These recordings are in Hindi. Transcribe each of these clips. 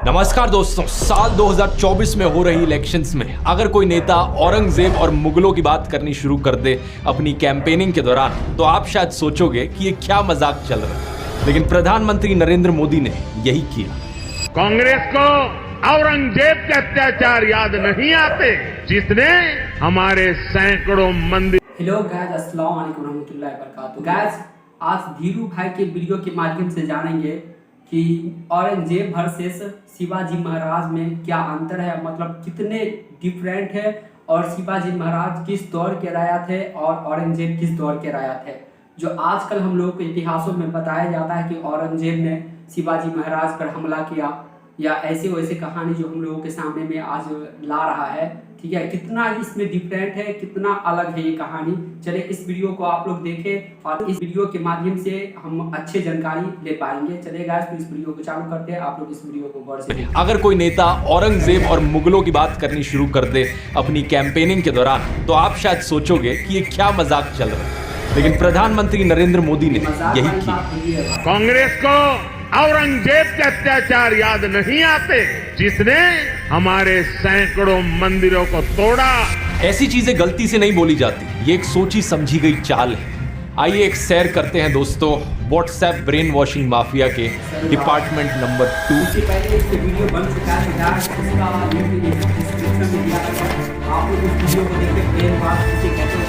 नमस्कार दोस्तों, साल 2024 में हो रही इलेक्शंस में अगर कोई नेता औरंगजेब और मुगलों की बात करनी शुरू कर दे अपनी कैंपेनिंग के दौरान तो आप शायद सोचोगे कि ये क्या मजाक चल रहा है, लेकिन प्रधानमंत्री नरेंद्र मोदी ने यही किया। कांग्रेस को औरंगजेब के अत्याचार याद नहीं आते जिसने हमारे सैकड़ों मंदिर। हेलो गाइस, अस्सलाम वालेकुम रहमतुल्लाहि व बरकातहू। गाइस, आज धीरू भाई के वीडियो के माध्यम से जानेंगे कि औरंगजेब वर्सेस शिवाजी महाराज में क्या अंतर है, मतलब कितने डिफरेंट है, और शिवाजी महाराज किस दौर के राजा थे और औरंगजेब किस दौर के राजा थे। जो आजकल हम लोग के इतिहासों में बताया जाता है कि औरंगजेब ने शिवाजी महाराज पर हमला किया, या ऐसे वैसे कहानी जो हम लोगों के सामने में आज ला रहा है, ठीक है। कितना इसमें डिफरेंट है, कितना अलग है ये कहानी। चले इस वीडियो को आप लोग देखें और इस वीडियो के माध्यम से हम अच्छे जानकारी ले पाएंगे। चलिए गाइस, तो इस वीडियो को चालू करते हैं, आप लोग इस वीडियो को गौर से देखें। अगर कोई नेता औरंगजेब और मुगलों की बात करनी शुरू कर दे अपनी कैंपेनिंग के दौरान तो आप शायद सोचोगे कि ये क्या मजाक चल रहा है, लेकिन प्रधानमंत्री नरेंद्र मोदी ने यही किया। कांग्रेस को औरंगजेब के अत्याचार याद नहीं आते जिसने हमारे सैकड़ों मंदिरों को तोड़ा। ऐसी चीजें गलती से नहीं बोली जाती, ये एक सोची समझी गई चाल है। आइए एक सैर करते हैं दोस्तों व्हाट्सएप ब्रेन वॉशिंग माफिया के डिपार्टमेंट नंबर 2। इससे पहले इसके वीडियो बन चुका है, उसका लिंक डिस्क्रिप्शन में दिया है, आप लोग उस वीडियो को देख के प्लेन बात इसे कैसे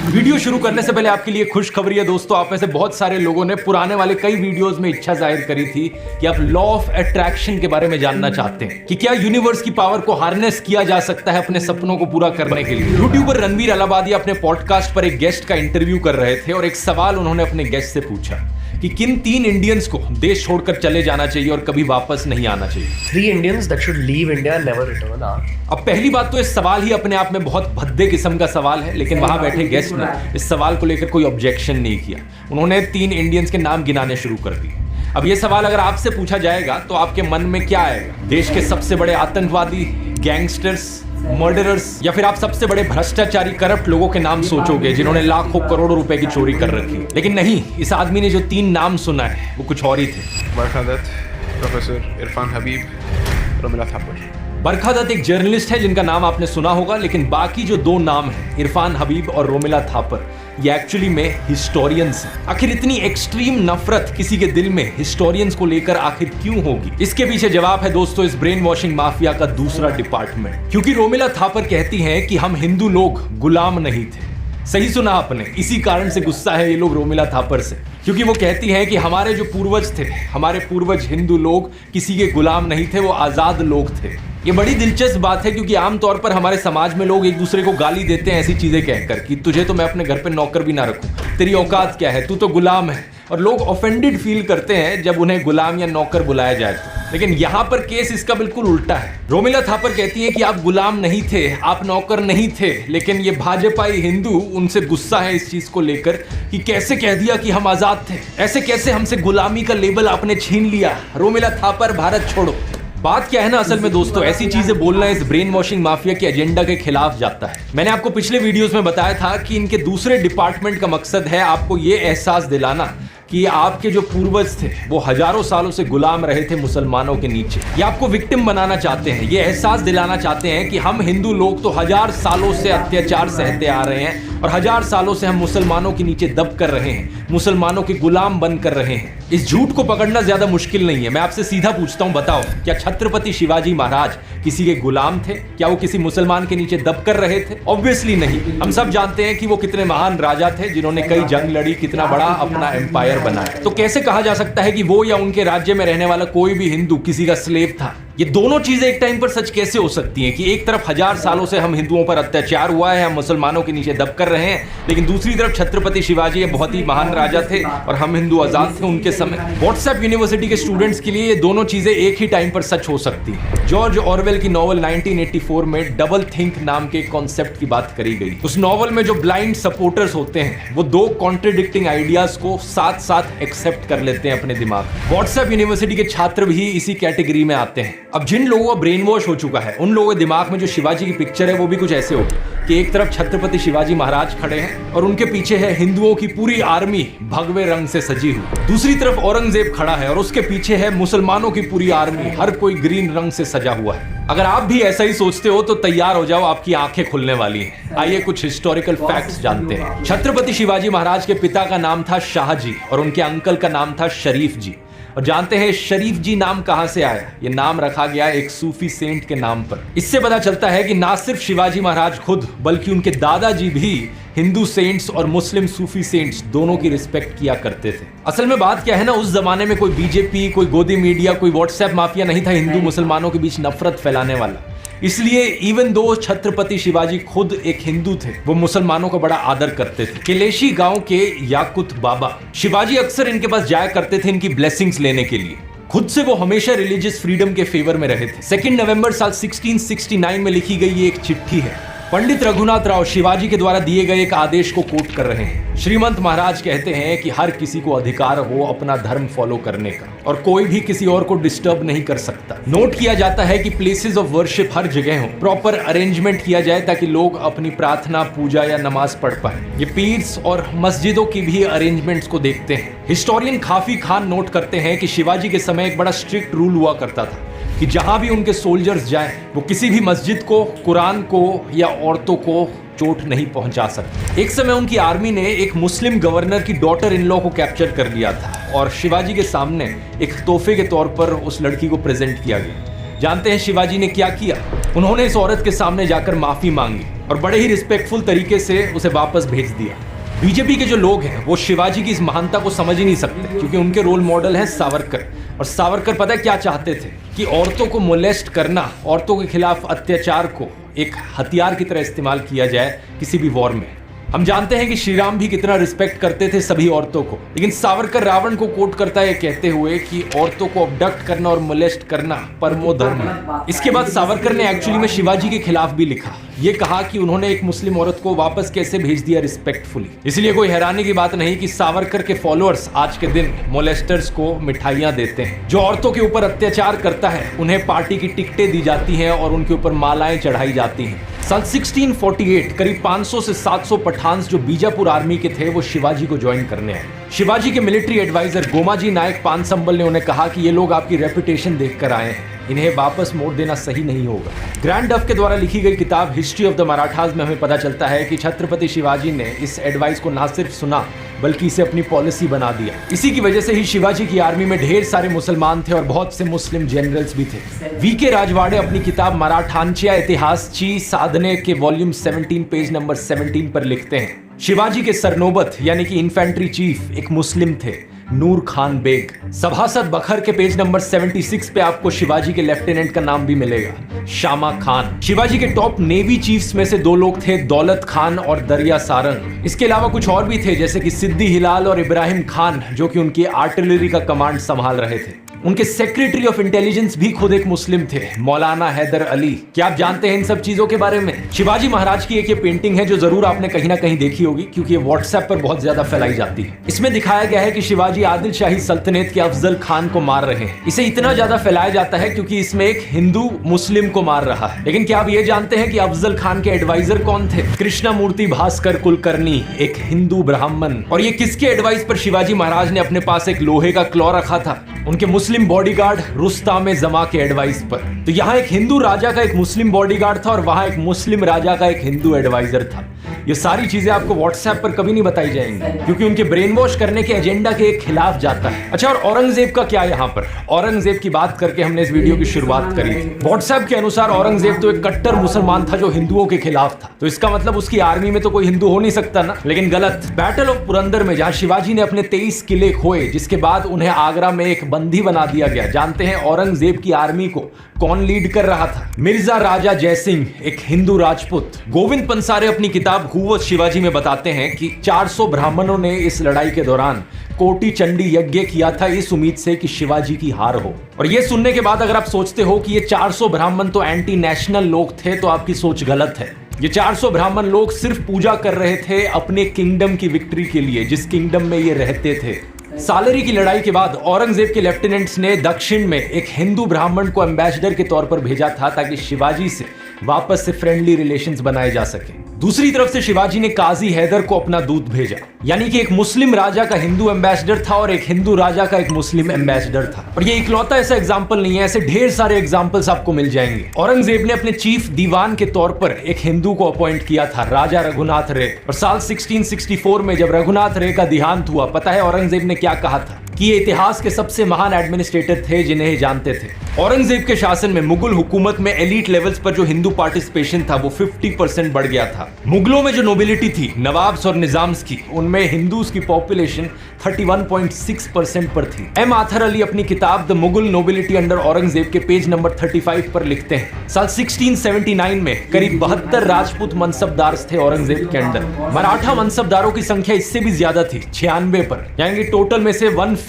वीडियो शुरू करने से पहले आपके लिए खुशखबरी है दोस्तों, आप में से बहुत सारे लोगों ने पुराने वाले कई वीडियोस में इच्छा जाहिर करी थी कि आप लॉ ऑफ अट्रैक्शन के बारे में जानना चाहते हैं कि क्या यूनिवर्स की पावर को हार्नेस किया जा सकता है अपने सपनों को पूरा करने के लिए। यूट्यूबर रणवीर अलाहाबादी अपने पॉडकास्ट पर एक गेस्ट का इंटरव्यू कर रहे थे और एक सवाल उन्होंने अपने गेस्ट से पूछा कि किन 3 इंडियंस को देश छोड़कर चले जाना चाहिए और कभी वापस नहीं आना चाहिए। 3 Indians that should leave India and never return are। अब पहली बात तो इस सवाल ही अपने आप में बहुत भद्दे किस्म का सवाल है, लेकिन वहां बैठे गेस्ट ने इस सवाल को लेकर कोई ऑब्जेक्शन नहीं किया। उन्होंने 3 इंडियंस के नाम गिनाने शुरू कर दिए। अब ये सवाल अगर आपसे पूछा जाएगा तो आपके मन में क्या आएगा? देश के सबसे बड़े आतंकवादी, गैंगस्टर्स, मर्डरर्स, या फिर आप सबसे बड़े भ्रष्टाचारी करप्ट लोगों के नाम सोचोगे जिन्होंने लाखों करोड़ों रुपए की चोरी कर रखी। लेकिन नहीं, इस आदमी ने जो 3 नाम सुना है वो कुछ और ही थे। बरखा दत्त, प्रोफेसर इरफान हबीब, रोमिला थापर। बरखा दत्त एक जर्नलिस्ट है जिनका नाम आपने सुना होगा, लेकिन बाकी जो 2 नाम हैं, इरफान हबीब और रोमिला थापर, ये एक्चुअली में हिस्टोरियंस हैं। आखिर इतनी एक्सट्रीम नफरत किसी के दिल में हिस्टोरियंस को लेकर आखिर क्यों होगी? इसके पीछे जवाब है दोस्तों इस ब्रेन वॉशिंग माफिया का दूसरा डिपार्टमेंट। क्योंकि रोमिला थापर कहती हैं कि हम हिंदू लोग गुलाम नहीं थे। सही सुना आपने, इसी कारण से गुस्सा है ये लोग रोमिला थापर से, क्योंकि वो कहती हैं कि हमारे जो पूर्वज थे, हमारे पूर्वज हिंदू लोग किसी के गुलाम नहीं थे, वो आजाद लोग थे। ये बड़ी दिलचस्प बात है क्योंकि आमतौर पर हमारे समाज में लोग एक दूसरे को गाली देते हैं ऐसी चीजें कहकर कि तुझे तो मैं अपने घर पे नौकर भी ना रखूं, तेरी औकात क्या है, तू तो गुलाम है। और लोग ऑफेंडेड फील करते हैं जब उन्हें गुलाम या नौकर बुलाया जाए तो। लेकिन यहाँ पर केस इसका बिल्कुल उल्टा है। रोमिला थापर कहती हैं कि आप गुलाम नहीं थे, आप नौकर नहीं थे, लेकिन ये भाजपाई हिंदू, उनसे गुस्सा है इस चीज को लेकर कि कैसे कह दिया कि हम आजाद थे, ऐसे कैसे हमसे गुलामी का लेबल आपने छीन लिया। रोमिला थापर, भारत छोड़ो। बात क्या है ना, असल में दोस्तों ऐसी चीजें बोलना इस ब्रेन वॉशिंग माफिया के एजेंडा के खिलाफ जाता है। मैंने आपको पिछले वीडियोस में बताया था कि इनके दूसरे डिपार्टमेंट का मकसद है आपको ये एहसास दिलाना कि आपके जो पूर्वज थे वो हजारों सालों से गुलाम रहे थे मुसलमानों के नीचे। ये आपको विक्टिम बनाना चाहते हैं, ये एहसास दिलाना चाहते हैं कि हम हिंदू लोग तो 1000 सालों से अत्याचार सहते आ रहे हैं और 1000 सालों से हम मुसलमानों के नीचे दब कर रहे हैं, मुसलमानों के गुलाम बन कर रहे हैं। इस झूठ को पकड़ना ज्यादा मुश्किल नहीं है। मैं आपसे सीधा पूछता हूं, बताओ क्या छत्रपति शिवाजी महाराज किसी के गुलाम थे? क्या वो किसी मुसलमान के नीचे दब कर रहे थे? ऑब्वियसली नहीं। हम सब जानते हैं कि वो कितने महान राजा थे जिन्होंने कई जंग लड़ी, कितना बड़ा अपना एम्पायर बनाया। तो कैसे कहा जा सकता है कि वो या उनके राज्य में रहने वाला कोई भी हिंदू किसी का स्लेव था? ये दोनों चीजें एक टाइम पर सच कैसे हो सकती हैं कि एक तरफ 1000 सालों से हम हिंदुओं पर अत्याचार हुआ है, हम मुसलमानों के नीचे दब कर रहे हैं, लेकिन दूसरी तरफ छत्रपति शिवाजी ये बहुत ही महान राजा थे और हम हिंदू आजाद थे उनके समय। व्हाट्सएप यूनिवर्सिटी के स्टूडेंट्स के लिए ये दोनों चीजें एक ही टाइम पर सच हो सकती है। जॉर्ज ऑरवेल की नॉवल 1984 में डबल थिंक नाम के कॉन्सेप्ट की बात करी गई। उस नॉवल में जो ब्लाइंड सपोर्टर्स होते हैं वो 2 कॉन्ट्रडिक्टिंग आइडियाज को साथ साथ एक्सेप्ट कर लेते हैं अपने दिमाग। व्हाट्सएप यूनिवर्सिटी के छात्र भी इसी कैटेगरी में आते हैं। अब जिन लोगों का ब्रेन वॉश हो चुका है उन लोगों के दिमाग में जो शिवाजी की पिक्चर है वो भी कुछ ऐसे होगी कि एक तरफ छत्रपति शिवाजी महाराज खड़े हैं और उनके पीछे है हिंदुओं की पूरी आर्मी भगवे रंग से सजी हुई। दूसरी तरफ औरंगजेब खड़ा है और उसके पीछे है मुसलमानों की पूरी आर्मी, हर कोई ग्रीन रंग से सजा हुआ है। अगर आप भी ऐसा ही सोचते हो तो तैयार हो जाओ, आपकी आंखें खुलने वाली हैं। आइए कुछ हिस्टोरिकल फैक्ट्स जानते हैं। छत्रपति शिवाजी महाराज के पिता का नाम था शाहजी और उनके अंकल का नाम था शरीफ जी। और जानते हैं शरीफ जी नाम कहां से आया? ये नाम रखा गया एक सूफी सेंट के नाम पर। इससे पता चलता है कि ना सिर्फ शिवाजी महाराज खुद बल्कि उनके दादाजी भी हिंदू सेंट्स और मुस्लिम सूफी सेंट्स दोनों की रिस्पेक्ट किया करते थे। असल में बात क्या है ना, उस जमाने में कोई बीजेपी, कोई गोदी मीडिया, कोई व्हाट्सएप माफिया नहीं था हिंदू मुसलमानों के बीच नफरत फैलाने वाला। इसलिए इवन दो छत्रपति शिवाजी खुद एक हिंदू थे, वो मुसलमानों का बड़ा आदर करते थे। केलेशी गांव के याकुत बाबा शिवाजी अक्सर इनके पास जाया करते थे इनकी ब्लेसिंग्स लेने के लिए। खुद से वो हमेशा रिलीजियस फ्रीडम के फेवर में रहे थे। 2 नवंबर साल 1669 में लिखी गई ये एक चिट्ठी है। पंडित रघुनाथ राव शिवाजी के द्वारा दिए गए एक आदेश को कोट कर रहे हैं। श्रीमंत महाराज कहते हैं कि हर किसी को अधिकार हो अपना धर्म फॉलो करने का और कोई भी किसी और को डिस्टर्ब नहीं कर सकता। नोट किया जाता है कि प्लेसेस ऑफ वर्शिप हर जगह हो, प्रॉपर अरेंजमेंट किया जाए ताकि लोग अपनी प्रार्थना, पूजा या नमाज पढ़ पाए। ये पीर्स और मस्जिदों की भी अरेंजमेंट्स को देखते हैं। हिस्टोरियन खाफी खान नोट करते हैं कि शिवाजी के समय एक बड़ा स्ट्रिक्ट रूल हुआ करता था कि जहां भी उनके सोल्जर्स जाएं वो किसी भी मस्जिद को, कुरान को या औरतों को चोट नहीं पहुंचा सकते। एक समय उनकी आर्मी ने एक मुस्लिम गवर्नर की डॉटर इन लॉ को कैप्चर कर लिया था और शिवाजी के सामने एक तोहफे के तौर पर उस लड़की को प्रेजेंट किया गया। जानते हैं शिवाजी ने क्या किया? उन्होंने इस औरत के सामने जाकर माफी मांगी और बड़े ही रिस्पेक्टफुल तरीके से उसे वापस भेज दिया। बीजेपी के जो लोग हैं वो शिवाजी की इस महानता को समझ ही नहीं सकते क्योंकि उनके रोल मॉडल है सावरकर। और सावरकर पता है क्या चाहते थे? कि औरतों को मोलेस्ट करना, औरतों के खिलाफ अत्याचार को एक हथियार की तरह इस्तेमाल किया जाए किसी भी वॉर में। हम जानते हैं कि श्री राम भी कितना रिस्पेक्ट करते थे सभी औरतों को, लेकिन सावरकर रावण को कोट करता है कहते हुए कि औरतों को अबडक्ट करना और मोलेस्ट करना परमो धर्म है। इसके बाद सावरकर ने एक्चुअली में शिवाजी के खिलाफ भी लिखा। ये कहा कि उन्होंने एक मुस्लिम औरत को वापस कैसे भेज दिया रिस्पेक्टफुली। इसलिए कोई हैरानी की बात नहीं कि सावरकर के फॉलोअर्स आज के दिन मोलेस्टर्स को मिठाइयां देते हैं। जो औरतों के ऊपर अत्याचार करता है उन्हें पार्टी की टिकटें दी जाती हैं और उनके ऊपर मालाएं चढ़ाई जाती हैं। साल 1648 करीब 500 से 700 पठान्स जो बीजापुर आर्मी के थे वो शिवाजी को ज्वाइन करने आए। शिवाजी के मिलिट्री एडवाइजर गोमाजी नायक पानसंबल ने उन्हें कहा कि ये लोग आपकी रेपुटेशन देखकर आए हैं, इन्हें वापस मोड़ देना सही नहीं होगा। ग्रैंड डफ के द्वारा लिखी गई किताब हिस्ट्री ऑफ द मराठास में हमें पता चलता है कि छत्रपति शिवाजी ने इस एडवाइस को ना सिर्फ सुना बल्कि इसे अपनी पॉलिसी बना दिया। इसी की वजह से ही शिवाजी की आर्मी में ढेर सारे मुसलमान थे और बहुत से मुस्लिम जनरल्स भी थे। वीके राजवाड़े अपनी किताब मराठांच्या इतिहासची साधने के वॉल्यूम 17 पेज नंबर 17 पर लिखते हैं, शिवाजी के सरनोबत यानी कि इन्फेंट्री चीफ एक मुस्लिम थे, नूर खान बेग। सभासद बखर के पेज नंबर 76 पे आपको शिवाजी के लेफ्टिनेंट का नाम भी मिलेगा, शामा खान। शिवाजी के टॉप नेवी चीफ्स में से 2 लोग थे, दौलत खान और दरिया सारंग। इसके अलावा कुछ और भी थे जैसे कि सिद्दी हिलाल और इब्राहिम खान जो कि उनकी आर्टिलरी का कमांड संभाल रहे थे। उनके सेक्रेटरी ऑफ इंटेलिजेंस भी खुद एक मुस्लिम थे, मौलाना हैदर अली। क्या आप जानते हैं इन सब चीजों के बारे में? शिवाजी महाराज की एक ये पेंटिंग है जो जरूर आपने कहीं ना कहीं देखी होगी क्योंकि ये व्हाट्सएप पर बहुत ज्यादा फैलाई जाती है। इसमें दिखाया गया है कि शिवाजी आदिल शाही सल्तनत के अफजल खान को मार रहे हैं। इसे इतना ज्यादा फैलाया जाता है क्योंकि इसमें एक हिंदू मुस्लिम को मार रहा है। लेकिन क्या आप ये जानते हैं कि अफजल खान के एडवाइजर कौन थे? कृष्णमूर्ति भास्कर कुलकर्णी, एक हिंदू ब्राह्मण। और ये किसके एडवाइस पर शिवाजी महाराज ने अपने पास एक लोहे का क्लॉ रखा था? उनके मुस्लिम बॉडीगार्ड रुस्ताम जमा के एडवाइस पर। तो यहाँ एक हिंदू राजा का एक मुस्लिम बॉडीगार्ड था और वहां एक मुस्लिम राजा का एक हिंदू एडवाइजर था। ये सारी चीजें आपको व्हाट्सएप पर कभी नहीं बताई जाएंगी क्योंकि उनके ब्रेन वॉश करने के एजेंडा के खिलाफ जाता है। अच्छा, और औरंगजेब का क्या यहाँ पर? औरंगजेब की बात करके हमने इस वीडियो की शुरुआत करी थी। व्हाट्सएप के अनुसार औरंगजेब तो एक कट्टर मुसलमान था जो हिंदुओं के खिलाफ था, तो इसका मतलब उसकी आर्मी में तो कोई हिंदू हो नहीं सकता ना। लेकिन गलत। बैटल ऑफ पुरंदर में जहां शिवाजी ने अपने 23 किले खोए जिसके बाद उन्हें आगरा में एक बंदी बना दिया गया, जानते हैं औरंगजेब की आर्मी को कौन लीड कर रहा था? मिर्जा राजा जयसिंह, एक हिंदू राजपूत। गोविंद पंसारे अपनी किताब हु वाज शिवाजी में बताते हैं कि 400 ब्राह्मणों ने इस लड़ाई के दौरान कोटि चंडी यज्ञ किया था इस उम्मीद से कि शिवाजी की हार हो। और ये सुनने के बाद अगर आप सोचते हो कि ये 400 ब्राह्मण तो एंटी नेशनल लोग थे तो आपकी सोच गलत है। ये 400 ब्राह्मण लोग सिर्फ पूजा कर रहे थे अपने किंगडम की विक्ट्री के लिए जिस किंगडम में ये रहते थे। सालरी की लड़ाई के बाद औरंगजेब के लेफ्टिनेंट्स ने दक्षिण में एक हिंदू ब्राह्मण को एम्बेसडर के तौर पर भेजा था ताकि शिवाजी से वापस से फ्रेंडली रिलेशंस बनाए जा सके। दूसरी तरफ से शिवाजी ने काजी हैदर को अपना दूत भेजा, यानी कि एक मुस्लिम राजा का हिंदू एम्बेसडर था और एक हिंदू राजा का एक मुस्लिम एम्बेसडर था। और ये इकलौता ऐसा एग्जाम्पल नहीं है, ऐसे ढेर सारे एग्जाम्पल्स आपको मिल जाएंगे। औरंगजेब ने अपने चीफ दीवान के तौर पर एक हिंदू को अपॉइंट किया था, राजा रघुनाथ रे। और साल 1664 में जब रघुनाथ रे का देहांत हुआ, पता है औरंगजेब ने क्या कहा था? कि ये इतिहास के सबसे महान एडमिनिस्ट्रेटर थे जिन्हें जानते थे। औरंगजेब के शासन में मुगल हुकूमत में एलीट लेवल्स पर जो हिंदू पार्टिसिपेशन था वो 50% बढ़ गया था। मुगलों में जो नोबिलिटी थी, नवाब्स और निजाम्स की, उनमें हिंदूज की पॉपुलेशन 31.6% पर थी। एम आथर अली अपनी किताब the Mughal nobility under Aurangzeb के पेज नंबर 35 पर लिखते हैं, साल 1679 में करीब 72 राजपूत मनसबदार थे औरंगजेब के अंडर। मराठा मनसबदारों की संख्या इससे भी ज्यादा थी, 96 पर, यानी टोटल में से 1/5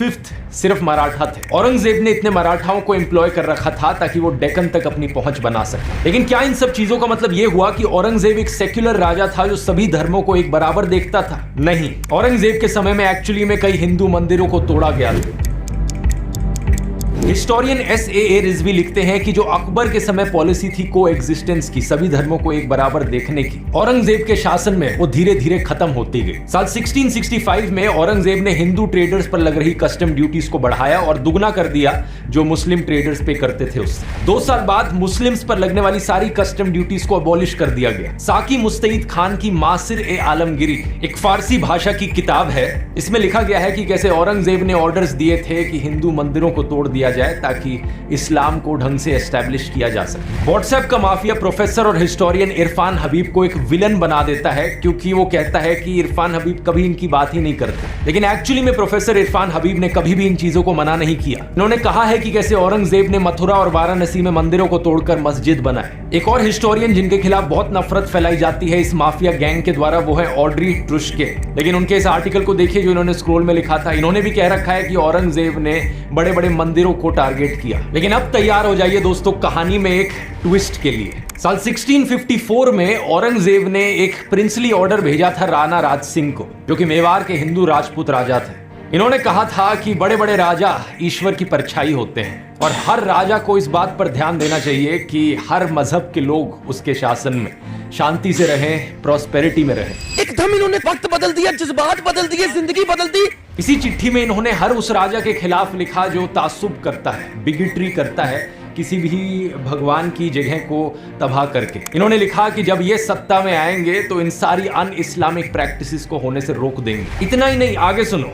सिर्फ मराठा थे। औरंगजेब ने इतने मराठाओं को एम्प्लॉय कर रखा था ताकि वो डेक्कन तक अपनी पहुंच बना सके। लेकिन क्या इन सब चीजों का मतलब ये हुआ कि औरंगजेब एक सेक्युलर राजा था जो सभी धर्मों को एक बराबर देखता था? नहीं, औरंगजेब के समय में एक्चुअली में कई हिंदू मंदिरों को तोड़ा गया था। Historian S.A.A. रिजवी लिखते हैं कि जो अकबर के समय पॉलिसी थी को एग्जिस्टेंस की, सभी धर्मों को एक बराबर देखने की, औरंगजेब के शासन में वो धीरे धीरे खत्म होती गई। साल 1665 में औरंगजेब ने हिंदू ट्रेडर्स पर लग रही कस्टम ड्यूटीज को बढ़ाया और दुगना कर दिया जो मुस्लिम ट्रेडर्स पे करते थे उससे। 2 साल बाद मुस्लिम्स पर लगने वाली सारी कस्टम ड्यूटीज को अबॉलिश कर दिया गया। साकी मुस्तईद खान की मासिर-ए-आलमगिरी एक फारसी भाषा की किताब है। इसमें लिखा गया है कि कैसे औरंगजेब ने ऑर्डर्स दिए थे कि हिंदू मंदिरों को तोड़ दिया जाए ताकि इस्लाम को ढंग से एस्टैब्लिश किया जा सके। व्हाट्सएप का माफिया प्रोफेसर और हिस्टोरियन इरफान हबीब को एक विलन बना देता है क्योंकि वो कहता है कि इरफान हबीब कभी इनकी बात ही नहीं करते। लेकिन एक्चुअली में प्रोफेसर इरफान हबीब ने कभी भी इन चीजों को मना नहीं किया। इन्होंने कहा है कि कैसे औरंगजेब ने मथुरा और वाराणसी में मंदिरों को तोड़कर मस्जिद बनाए। एक और हिस्टोरियन जिनके खिलाफ बहुत नफरत फैलाई जाती है इस माफिया गैंग के द्वारा, वो है ऑड्री ट्रुश्के। लेकिन उनके इस आर्टिकल को देखिए जो इन्होंने स्क्रोल में लिखा था। इन्होंने भी कह रखा है कि औरंगजेब ने बड़े बड़े मंदिरों को टारगेट किया। लेकिन अब तैयार हो जाइए दोस्तों कहानी में एक ट्विस्ट के लिए। साल 1654 में औरंगजेब ने एक प्रिंसली ऑर्डर भेजा था राणा राज सिंह को, जो कि मेवाड़ के हिंदू राजपूत राजा थे। इन्होंने कहा था कि बड़े बड़े राजा ईश्वर की परछाई होते हैं और हर राजा को इस बात पर ध्यान देना चाहिए कि हर मजहब के लोग उसके शासन में शांति से रहें, प्रॉस्पेरिटी में रहें। एकदम इन्होंने वक्त बदल दिया, जज्बात बदल दिए, जिंदगी बदल दी। इसी चिट्ठी में इन्होंने हर उस राजा के खिलाफ लिखा जो तासुब करता है, बिगिटरी करता है, किसी भी भगवान की जगह को तबाह करके। इन्होंने लिखा कि जब ये सत्ता में आएंगे तो इन सारी अन इस्लामिक प्रैक्टिसेस को होने से रोक देंगे। इतना ही नहीं, आगे सुनो।